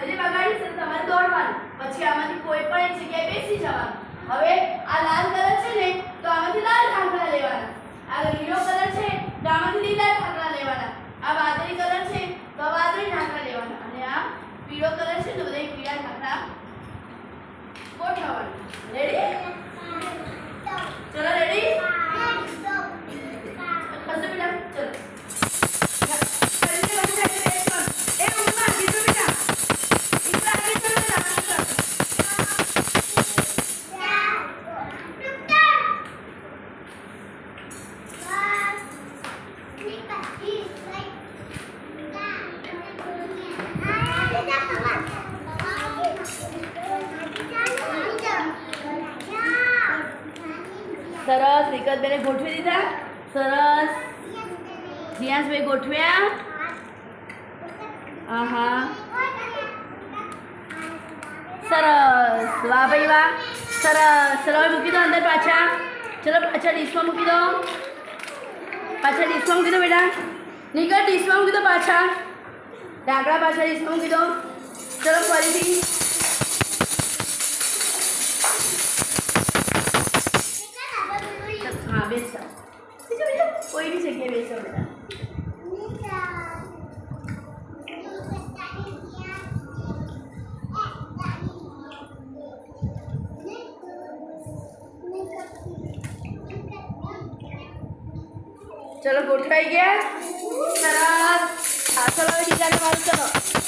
ગજરી વગાડી છે તમારે દોડવાનું, પછી આમાંથી કોઈ પણ એક જગ્યાએ બેસી જવાનું। હવે આ લાલ કલર છે ને તો આમાંથી લાલ ઢાંકણા લેવાના, આ લીલો કલર છે તો આમાંથી લીલા ઢાંકણા લેવાના, આ વાદળી કલર છે તો વાદળી ઢાંકણા લેવાના, અને આ પીળો કલર છે તો બધા પીળા ઢાંકણા ગોઠવવાના। રેડી? ચલો રેડી? ખસો બેટા, ચલો સરસ। વિકતબેને ગોઠવી દીધા, સરસ। જીયાસભાઈ ગોઠવ્યા, આહા સરસ, વાહ ભાઈ વાહ, સરસ। ચલો મૂકી દો અંદર પાછા, ચલો પાછા ડીશમાં મૂકી દો, પાછા ડીશમાં મૂકી દો બેટા, નીકળ ડીશમાં મૂકી દો, પાછા ઢાંકણા પાછા ડીશમાં મૂકી દો, ચલો ફરીથી हाँ बेचो बेचो बेचो कोई भी जगह बेचो बेटा। चलो गोठवाई गया सरस। चलो बीजा ने मारो, चलो